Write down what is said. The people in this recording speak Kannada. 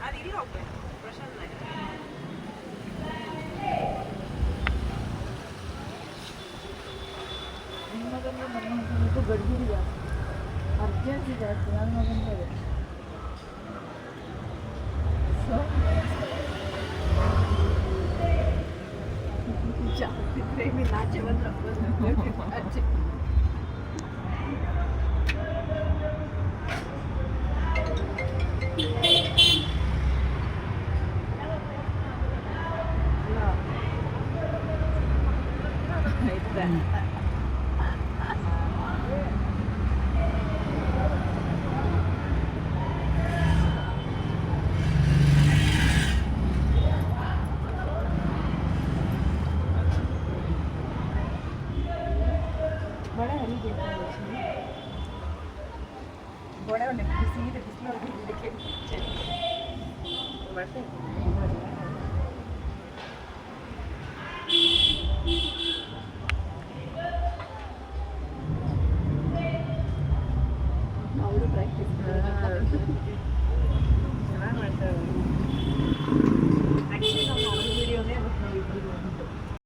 ಅದು ಇಲ್ಲಿ ಹೋಗ್ಬೇಕು ಪ್ರಶಾಂತ್ ನಗರ. ನಿಮ್ಮ ಮಗನಿಗೆ ಮಗನಿಗೂ ಗಡ್ಬಿಡಿ ಜಾಸ್ತಿ, ಅರ್ಜೆನ್ಸಿ ಜಾಸ್ತಿ. ನನ್ನ ಮಗನಿಗೆ ಜಾಸ್ತಿ ಪ್ರೇಮಿ ನಾಚೆ ಬಂದ್ರೆ ಆಚೆ. ಬಳೆ ಹರಿಬೇಕು ಬಳೆ ಒಳ್ಳೆ ಸೀರೆ ಬಿಸಿಲವರೆಗೆ ಇದಕ್ಕೆ ಅವರು ಪ್ರಾಕ್ಟೀಸ್